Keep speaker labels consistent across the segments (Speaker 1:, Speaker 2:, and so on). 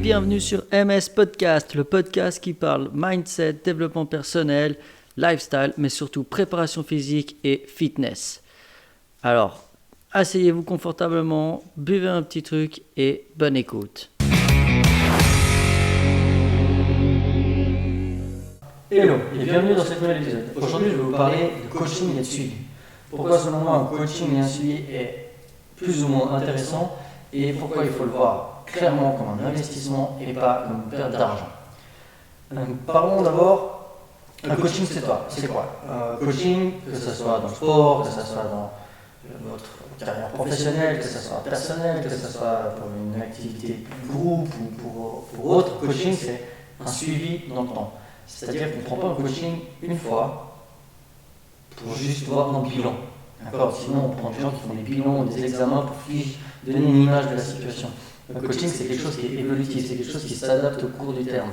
Speaker 1: bienvenue sur MS Podcast, le podcast qui parle mindset, développement personnel, lifestyle, mais surtout préparation physique et fitness. Alors, asseyez-vous confortablement, buvez un petit truc et bonne écoute. Hello et bienvenue dans ce nouvel épisode. Aujourd'hui, je vais vous parler de coaching et de suivi. Pourquoi selon moi un coaching et un suivi est plus ou moins intéressant et pourquoi il faut le voir clairement comme un investissement et pas comme une perte d'argent. Parlons d'abord, un coaching c'est quoi? Coaching, que ce soit dans le sport, que ce soit dans votre carrière professionnelle, que ce soit personnelle, que ce soit pour une activité de groupe ou pour autre, coaching c'est un suivi dans le temps. C'est-à-dire qu'on ne prend pas un coaching une fois pour juste voir un bilan. D'accord? Sinon, on prend des gens qui font des bilans ou des examens pour donner une image de la situation. Le coaching, c'est quelque chose qui est évolutif, c'est quelque chose qui s'adapte au cours du terme,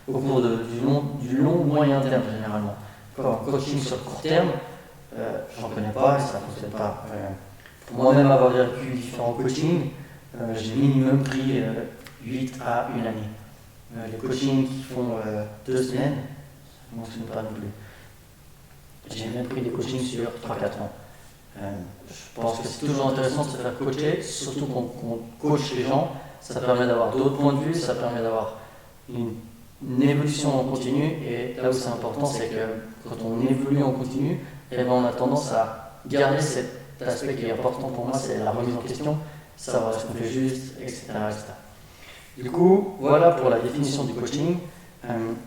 Speaker 1: au cours du long moyen terme généralement. Un coaching sur le court terme, j'en connais pas et ça ne fonctionne pas. Pour moi-même avoir vécu différents coachings, j'ai minimum pris 8 à 1 année. Les coachings qui font 2 semaines, ça ne fonctionne pas non plus. J'ai même pris des coachings sur 3-4 ans. Je pense que c'est toujours intéressant de se faire coacher, surtout quand on coach les gens. Ça permet d'avoir d'autres points de vue, ça permet d'avoir une évolution en continu. Et là où c'est important, c'est que quand on évolue en continu, eh ben on a tendance à garder cet aspect qui est important pour moi, c'est la remise en question, savoir ce qu'on fait juste, etc., etc. Du coup, voilà pour la définition du coaching.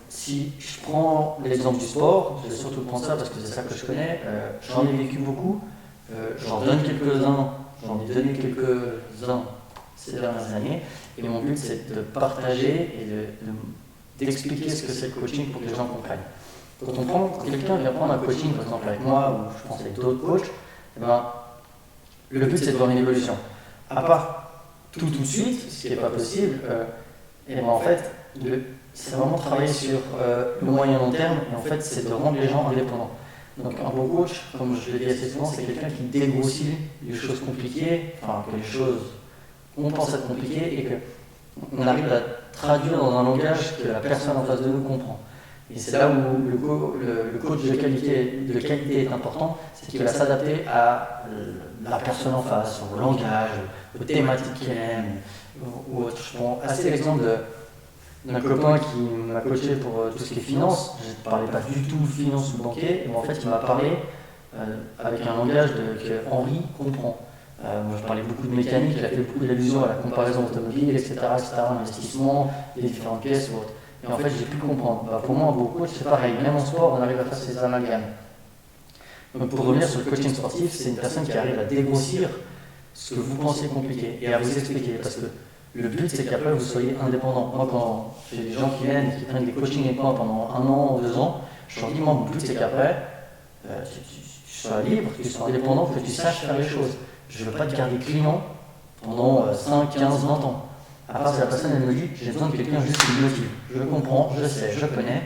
Speaker 1: Si je prends l'exemple du sport, je vais surtout prendre ça parce que c'est ça que je connais, j'en ai vécu beaucoup, j'en donne quelques-uns, j'en ai donné quelques-uns ces dernières années, et mon but c'est de partager et d'expliquer ce que c'est le coaching pour que les gens comprennent. Quand quelqu'un vient prendre un coaching, par exemple avec moi, ou je pense avec d'autres coachs, eh ben, le but c'est de voir une évolution. À part tout de suite, ce qui n'est pas possible, et ben en fait, c'est vraiment travailler sur le moyen long terme, et en fait, c'est de rendre les gens indépendants. Donc un bon coach, comme je l'ai dit assez souvent, c'est quelqu'un qui dégrossit les choses compliquées, enfin que les choses qu'on pense être compliquées, et qu'on arrive à traduire dans un langage que la personne en face de nous comprend. Et c'est là où le coach de qualité est important, c'est qu'il va s'adapter à la personne en face, au langage, aux thématiques qu'il aime, ou autre. Je prends assez l'exemple d'un copain qui m'a coaché pour tout ce qui est finance. Je ne parlais pas du tout finance ou banquier, mais en fait il m'a parlé avec un langage que Henri comprend. Moi je parlais beaucoup de mécanique, il a fait beaucoup d'allusions à la comparaison automobile, etc., investissement, les différentes pièces ou autres. Et en fait, j'ai pu comprendre. Pour moi, un beau coach, c'est pareil. Même en sport, on arrive à faire ces amalgames. Donc, pour revenir sur le coaching sportif, c'est une personne qui arrive à dégrossir ce que vous pensez compliqué et à vous expliquer. Parce que le but, c'est qu'après, vous soyez indépendant. Moi, quand j'ai des gens qui viennent, qui prennent des coachings avec moi pendant 1 an ou 2 ans, je leur dis, moi, mon but, c'est qu'après, tu sois libre, que tu sois indépendant, que tu saches faire les choses. Je ne veux pas te garder client pendant 5, 15, 20 ans. À part si la personne elle me dit j'ai besoin de quelqu'un juste qui me motive. Je comprends, je sais, je connais,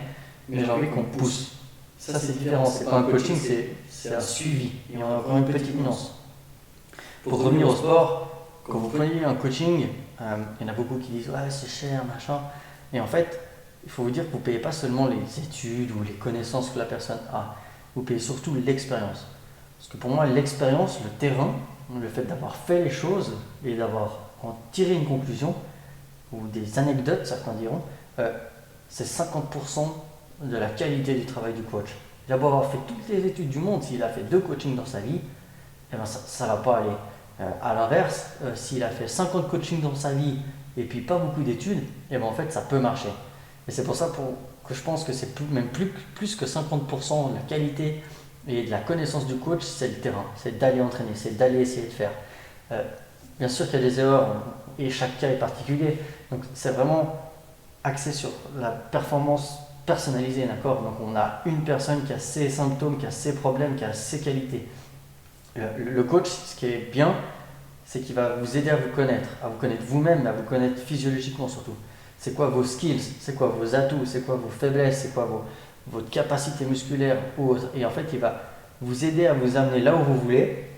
Speaker 1: mais j'ai envie qu'on pousse. Ça c'est différent, c'est pas un coaching, c'est un suivi. Et on a encore une petite nuance. Pour revenir au sport, quand vous prenez un coaching, il y en a beaucoup qui disent ouais c'est cher, machin. Et en fait, il faut vous dire que vous ne payez pas seulement les études ou les connaissances que la personne a, vous payez surtout l'expérience. Parce que pour moi l'expérience, le terrain, le fait d'avoir fait les choses et d'avoir en tiré une conclusion, ou des anecdotes, certains diront, c'est 50% de la qualité du travail du coach. Il a beau avoir fait toutes les études du monde, s'il a fait 2 coachings dans sa vie, eh ben ça ne va pas aller. À l'inverse, s'il a fait 50 coachings dans sa vie et puis pas beaucoup d'études, eh ben en fait ça peut marcher. Et c'est pour ça que je pense que c'est même plus que 50% de la qualité et de la connaissance du coach, c'est le terrain, c'est d'aller entraîner, c'est d'aller essayer de faire. Bien sûr qu'il y a des erreurs et chaque cas est particulier, donc c'est vraiment axé sur la performance personnalisée, d'accord? Donc on a une personne qui a ses symptômes, qui a ses problèmes, qui a ses qualités. Le coach, ce qui est bien, c'est qu'il va vous aider à vous connaître vous-même, à vous connaître physiologiquement surtout. C'est quoi vos skills, c'est quoi vos atouts, c'est quoi vos faiblesses, c'est quoi votre capacité musculaire ou autre. Et en fait, il va vous aider à vous amener là où vous voulez,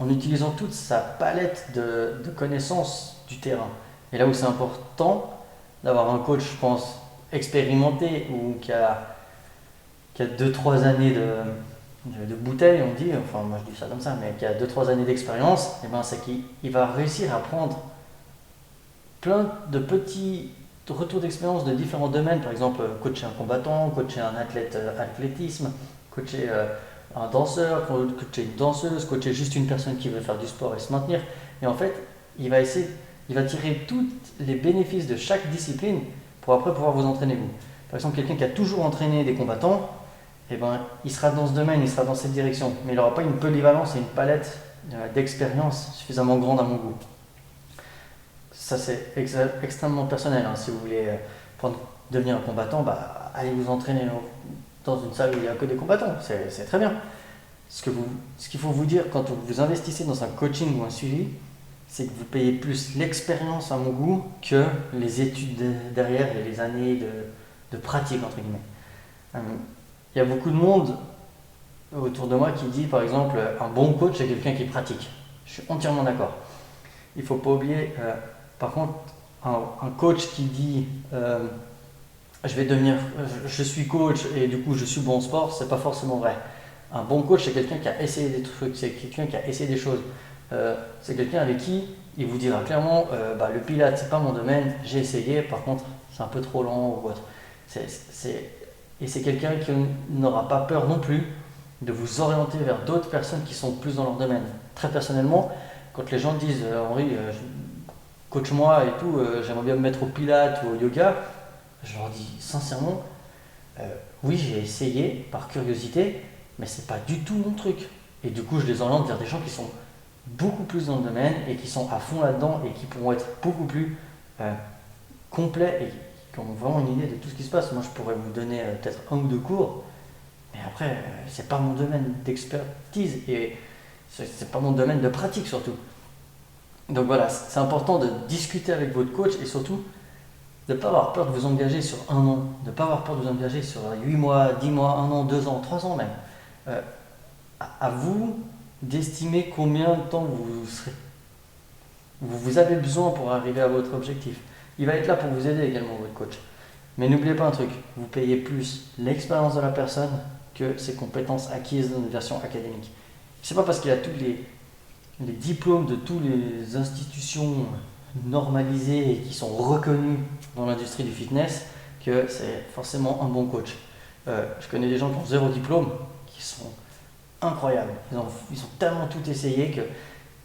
Speaker 1: en utilisant toute sa palette de connaissances du terrain. Et là où c'est important, d'avoir un coach, je pense, expérimenté ou qui a 2-3 années de bouteille, on dit, enfin moi je dis ça comme ça, mais qui a 2-3 années d'expérience, et ben c'est qu'il va réussir à prendre plein de petits retours d'expérience de différents domaines, par exemple coacher un combattant, coacher un athlète athlétisme, coacher un danseur, coacher une danseuse, coacher juste une personne qui veut faire du sport et se maintenir. Et en fait, il va tirer tous les bénéfices de chaque discipline pour après pouvoir vous entraîner vous. Par exemple, quelqu'un qui a toujours entraîné des combattants, eh ben, il sera dans ce domaine, il sera dans cette direction, mais il n'aura pas une polyvalence et une palette d'expérience suffisamment grande à mon goût. Ça c'est extrêmement personnel, hein. Si vous voulez devenir un combattant, bah, allez vous entraîner dans une salle où il n'y a que des combattants, c'est très bien. Ce qu'il faut vous dire quand vous investissez dans un coaching ou un suivi, c'est que vous payez plus l'expérience à mon goût que les études derrière et les années de pratique entre guillemets. Il y a beaucoup de monde autour de moi qui dit par exemple un bon coach c'est quelqu'un qui pratique. Je suis entièrement d'accord. Il ne faut pas oublier, par contre, un coach qui dit je suis coach et du coup je suis bon en sport, c'est pas forcément vrai. Un bon coach c'est quelqu'un qui a essayé des trucs, c'est quelqu'un qui a essayé des choses. C'est quelqu'un avec qui il vous dira clairement le pilates c'est pas mon domaine, j'ai essayé, par contre c'est un peu trop lent ou autre. Et c'est quelqu'un qui n'aura pas peur non plus de vous orienter vers d'autres personnes qui sont plus dans leur domaine. Très personnellement, quand les gens disent Henri, coach-moi et tout, j'aimerais bien me mettre au pilates ou au yoga, je leur dis sincèrement, oui j'ai essayé par curiosité, mais c'est pas du tout mon truc. Et du coup je les oriente vers des gens qui sont beaucoup plus dans le domaine et qui sont à fond là-dedans et qui pourront être beaucoup plus complets et qui ont vraiment une idée de tout ce qui se passe. Moi je pourrais vous donner peut-être 1 ou 2 cours, mais après c'est pas mon domaine d'expertise et c'est pas mon domaine de pratique surtout. Donc voilà, c'est important de discuter avec votre coach et surtout de ne pas avoir peur de vous engager sur 1 an, de ne pas avoir peur de vous engager sur 8 mois, 10 mois, 1 an, 2 ans, 3 ans même. À vous d'estimer combien de temps vous avez besoin pour arriver à votre objectif. Il va être là pour vous aider également, votre coach. Mais n'oubliez pas un truc, vous payez plus l'expérience de la personne que ses compétences acquises dans une version académique. C'est pas parce qu'il a tous les diplômes de toutes les institutions normalisées et qui sont reconnues dans l'industrie du fitness que c'est forcément un bon coach. Je connais des gens qui ont 0 diplôme, qui sont incroyables. Ils ont tellement tout essayé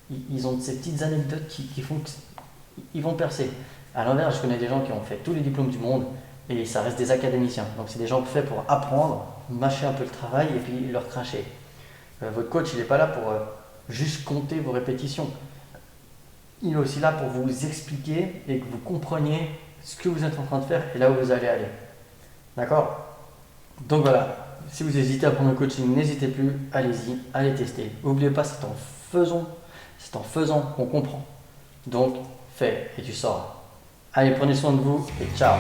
Speaker 1: qu'ils ont ces petites anecdotes qui font qu'ils vont percer. À l'inverse, je connais des gens qui ont fait tous les diplômes du monde et ça reste des académiciens. Donc c'est des gens faits pour apprendre, mâcher un peu le travail et puis leur cracher. Votre coach, il n'est pas là pour juste compter vos répétitions. Il est aussi là pour vous expliquer et que vous compreniez ce que vous êtes en train de faire et là où vous allez aller. D'accord ? Donc voilà, si vous hésitez à prendre un coaching, n'hésitez plus, allez-y, allez tester. N'oubliez pas, c'est en faisant qu'on comprend. Donc, fais et tu sauras. Allez, prenez soin de vous et ciao.